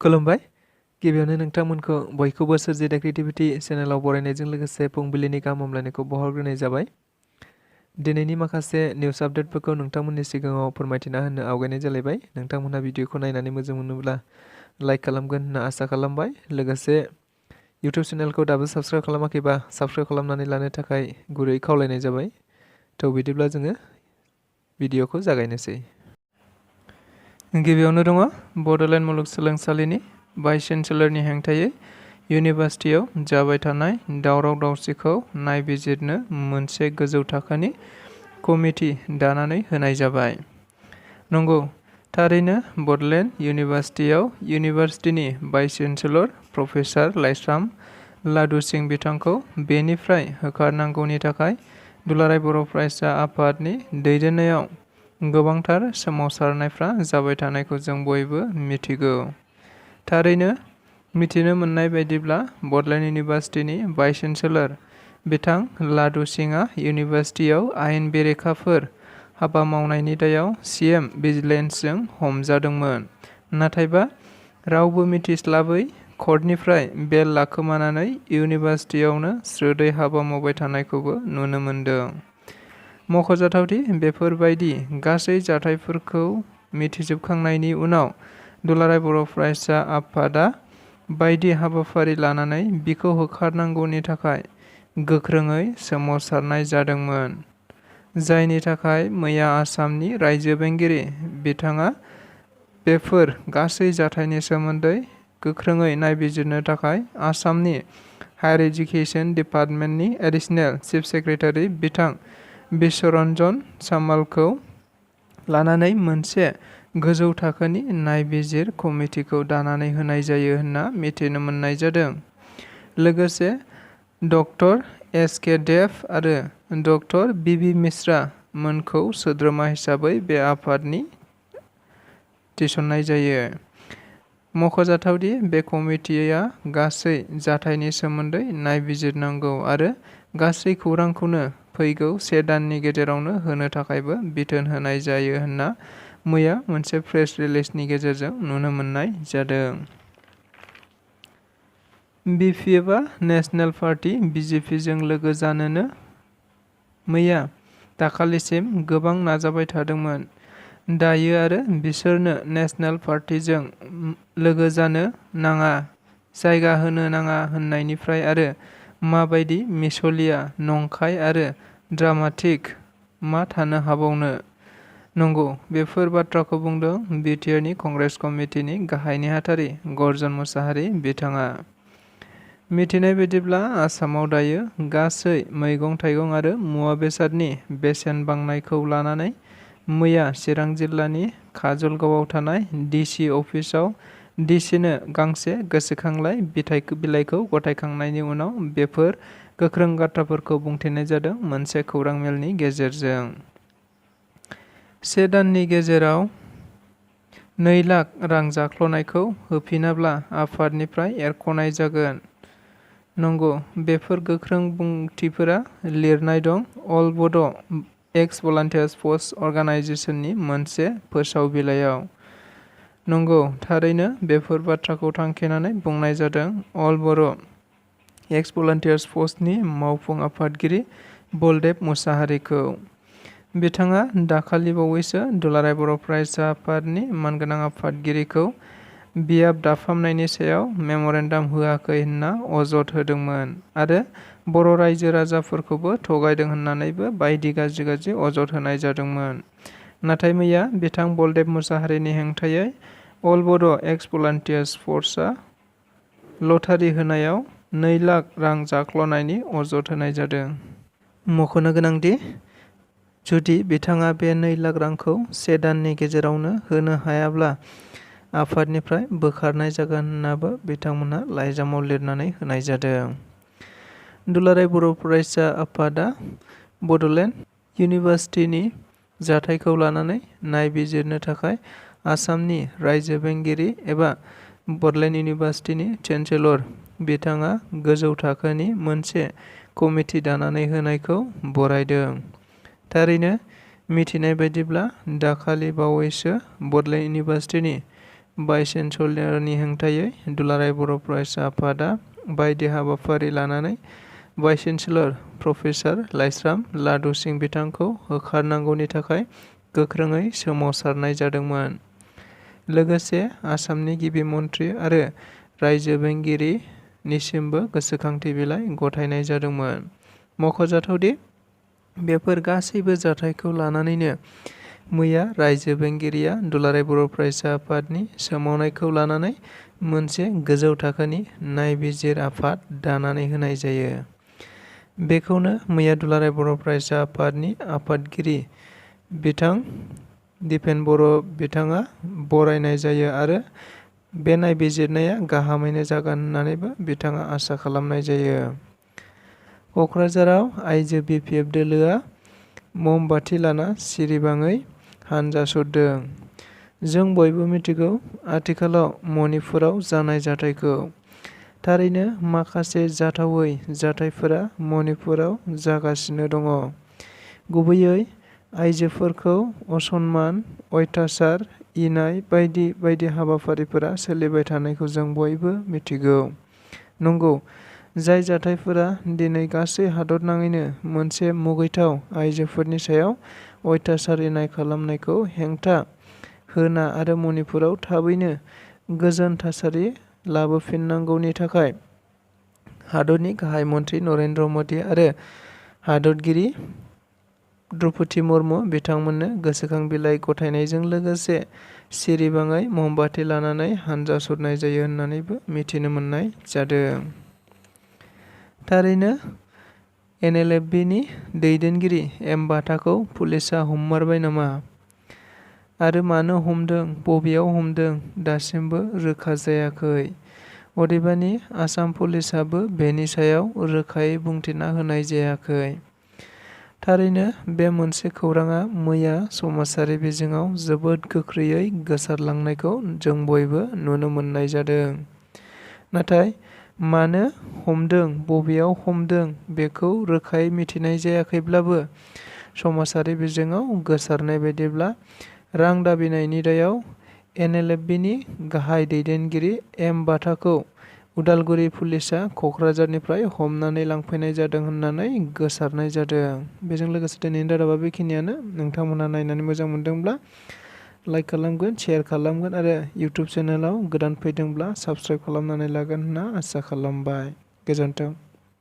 खुलुमबाय गिबियावनो नोंथांमोनखौ बयखौबो सोरजि द क्रिएटिविटी चेनेलाव बरायनायजों लोगोसे फुंबिलिनि गाहाम हामलायनायखौ बावहरग्रोनाय जाबाय। दिनैनि माखासे निउस आपडेटफोरखौ नोंथांमोननि सिगाङाव फोरमायथिना होनो आवगायनाय जालायबाय। नोंथांमोनहा भिडिअखौ नायनानै मोजां मोनोब्ला लाइक खालामगोन होनना आसा खालामबाय। लोगोसे इउटिउब चेनेलखौ दाबो साबस्क्राइब खालामाखैबा साबस्क्राइब खालामनानै लानो थाखाय गुरै खावलायनाय जाबाय। थ' बिदिब्ला जोङो भिडिअखौ जागायनोसै। गिबियावनो दङ बड'लेण्ड मुलुगसोलोंसालिनि भाइस चेन्सेलरनि हेंथायै इउनिभार्सिटियाव जाबाय थानाय दावराव दावसिखौ नायबिजिरनो मोनसे गोजौ थाखोनि कमिटि दानानै होनाय जाबाय। नंगौ, थारैनो Bodoland इउनिभार्सिटियाव इउनिभार्सिटिनि vice chancellor professor Laishram लादु सिंह बिथांखौ बेनिफ्राय होखारनांगौनि थाखाय दुलाराय बर' फरायसा आफादनि दैदेननायाव गोबांथार सोमावसारनायफ्रा जाबाय थानायखौ जों बयबो मिथिगौ। थारैनो मिथिनो मोननाय बायदिब्ला बड'लेण्ड इउनिभार्सिटिनि भाइस चेन्सेलर बिथां लादु सिंहआ इउनिभार्सिटियाव आयेन बेरेखाफोर हाबा मावनायनि दायाव CM भिजिलेन्सजों हमजादोंमोन। नाथायबा रावबो मिथिस्लाबै कर्टनिफ्राय बेल लाखोमानानै इउनिभार्सिटियावनो स्रोदै हाबा मावबाय थानायखौबो नुनो मोनदों। मख'जाथावदि बेफोरबायदि गासै जाथायफोरखौ मिथिजोबखांनायनि उनाव दुलाराय बर' फरायसा आफादा बायदि हाबाफारि लानानै बिखौ होखारनांगौनि थाखाय गोख्रोङै सोमावसारनाय जादोंमोन, जायनि थाखाय मैया आसामनि रायजो बेंगिरि बिथाङा बेफोर गासै जाथायनि सोमोन्दै गोख्रोङै नायबिजिरनो थाखाय आसामनि हायर एजुकेशन डिपार्टमेन्टनि एडिशनेल चिफ सेक्रेटारि बिथां बिश्वरन्जन सामलखौ लानानै मोनसे गोजौ थाखोनि नायबिजिर कमिटिखौ दानानै होनाय जायो होनना मिथिनो मोननाय जादों। लोगोसे डक्टर SK देव आरो डक्टर BB मिश्रा मोनखौ सोद्रोमा हिसाबै बे आफादनि थिसननाय जायो। मख'जाथावदि बे कमिटिया गासै जाथायनि सोमोन्दै नायबिजिरनांगौ आरो गासै खौरांखौनो फैगौ 1 दाननि गेजेरावनो होनो थाखायबो बिथोन होनाय जायो होनना मैया मोनसे प्रेस रिलिजनि गेजेरजों नुनो मोननाय जादों। BP एबा नेशनेल पार्टी BJPजों लोगो जानोनो मैया दाखालिसिम गोबां नाजाबाय थादोंमोन। दायो आरो बिसोरनो नेशनेल पार्टीजों लोगो जानो नाङा, जायगा होनो नाङा होननायनिफ्राय आरो माबायदि मिसलिया, नंखाय आरो ड्रामाटिक मा थानो हाबावनो। नंगौ, बेफोर बाथ्राखौ बुंदों BTRनि कंग्रेस कमिटिनि गाहाय नेहाथारि गर्जन मुसाहारि बिथाङा। मिथिनाय बायदिब्ला आसामाव दायो गासै मैगं-थाइगं आरो मुवा बेसादनि बेसेन बांनायखौ लानानै मैया चिरां जिल्लानि काजलगावआव थानाय DC अफिसाव DCनो गांसे गोसोखांलाय बिलाइखौ गथायखांनायनि उनाव बेफोर गोख्रों बाथ्राफोरखौ बुंथिनाय जादों मोनसे खौरां मेलनि गेजेरजों। 1 दाननि गेजेराव 2 लाख रां जाख्ल'नायखौ होफिनाब्ला आफादनिफ्राय एरख'नाय जागोन। नंगौ, बेफोर गोख्रों बुंथिफोरा लिरनाय दं अल बड' एक्स भलान्टियार्स फर्स अर्गानाइजेशननि मोनसे फोसाव बिलाइयाव। नंगौ, थारैनो बेफोर बाथ्राखौ थांखिनानै बुंनाय जादों अल बर' एक्स भलान्टियार्स फर्सनि मावफुं आफादगिरि बलदेब मुसाहारिखौ। बिथाङा दाखालि बावैसो दुलाराय बर' फरायसा आफादनि मानगोनां आफादगिरिखौ बियाब दाफामनायनि सायाव मेम'रेन्डाम होआखै होनना अजद होदोंमोन आरो बर' रायजो राजाफोरखौबो थगायदों होननानैबो बायदि गाज्रि अजद होनाय जादोंमोन। नाथाय मैया बिथां बलदेब मुसाहारिनि हेंथायै अल बड' एक्स भलान्टियार्स फर्सआ लटारि होनायाव 2 लाख रां जाख्ल'नायनि अजद होनाय जादों। मख'नो गोनांदि जुदि बिथाङा बे 2 लाख रांखौ 1 दाननि गेजेरावनो होनो हायाब्ला आफादनिफ्राय बोखारनाय जागोन होननाबो बिथांमोनहा लाइजामाव लिरनानै होनाय जादों। दुलाराय बर' फरायसा आफादा बड'लेण्ड इउनिभार्सिटिनि जाथायखौ लानानै नायबिजिरनो थाखाय आसामनि रायजो बेंगिरि एबा बड'लेण्ड इउनिभार्सिटिनि चेन्सेलर बिथाङा गोजौ थाखोनि मोनसे कमिटि दानानै होनायखौ बरायदों। थारैनो मिथिनाय बायदिब्ला दाखालि बावैसो बड'लेण्ड इउनिभार्सिटिनि भाइस चेन्सेलरनि हेंथायै दुलाराय बर' फरायसा आफादा बायदि हाबाफारि लानानै भाइस चेन्सेलर प्रफेसार लाइस्राम लादु सिंह बिथांखौ होखारनांगौनि थाखाय गोख्रोङै सोमावसारनाय जादोंमोन। लोगोसे आसामनि गिबि मन्थ्रि आरो रायजो बेंगिरिनिसिमबो गोसोखांथि बिलाइ गथायनाय जादोंमोन। मख'जाथावदि बेफोर गासैबो जाथायखौ लानानैनो मैया रायजो बेंगिरिया दुलाराय बर' फरायसा आफादनि सोमावनायखौ लानानै मोनसे गोजौ थाखोनि नायबिजिर आफाद दानानै होनाय जायो। बेखौनो मैया दुलाराय बर' फरायसा आफादनि आफादगिरि बिथां दिपेन बर' बिथाङा बरायनाय जायो आरो बे नायबिजिरनाया गाहामैनो जागोन होननानैबो बिथाङा आसा खालामनाय जायो। क'क्राझाराव आइजो BPF दोलोआ ममबाति लाना सिरिबाङै हानजा सुरदों। जों बयबो मिथिगौ आथिखालाव मणिपुराव जानाय जाथायखौ। थारैनो माखासे जाथावै जाथायफोरा मणिपुराव जागासिनो दङ। गुबैयै आइजोफोरखौ असनमान, अयथासार, इनाय बायदि बायदि हाबाफारिफोरा सोलिबाय थानायखौ जों बयबो मिथिगौ। नंगौ, जाय जाथायफोरा दिनै गासै हादरनाङैनो मोनसे मुगैथाव आइजोफोरनि सायाव अयथासार इनाय खालामनायखौ हेंथा होना आरो मणिपुराव थाबैनो गोजोन थासारि लाबोफिननांगौनि थाखाय हादरनि गाहाय मन्थ्रि नरेन्द्र मदि आरो हादरगिरि द्रौपदी मुर्मु बिथांमोननो गोसोखां बिलाइ गथायनायजों लोगोसे सिरिबाङै ममबाति लानानै हानजा सुरनाय जायो होननानैबो मिथिनो मोननाय जादों। थारैनो NLFBनि दैदेनगिरि बाटाखौ पुलिसआ हममारबाय नामा? आरो मानो हमदों, बबेयाव हमदों दासिमबो रोखा जायाखै। अदेबानि आसाम पुलिसआबो बेनि सायाव रोखायै बुंथिना होनाय जायाखै। थारैनो बे मोनसे खौराङा मैया समाजारि बिजोङाव जोबोद गोख्रैयै गोसारलांनायखौ जों बयबो नुनो मोननाय जादों। नाथाय मानो हमदों, बबेयाव हमदों बेखौ रोखायै मिथिनाय जायाखैब्लाबो समाजारि बिजोङाव गोसारनाय बायदिब्ला रां दाबिनायनि दायाव NLFBनि गाहाय दैदेनगिरि बाटाखौ उदालगुरि पुलिसआ क'क्राझारनिफ्राय हमनानै लांफैनाय जादों होननानै गोसारनाय जादों। बेजों लोगोसे दिनैनि रादाबा बेखिनियानो। नोंथांमोनहा नायनानै मोजां मोनदोंब्ला लाइक खालामगोन, शेयार खालामगोन आरो इउटुब चेनेलाव गोदान फैदोंब्ला साबस्क्राइब खालामनानै लागोन होनना आसा खालामबाय। गोजोन्थों।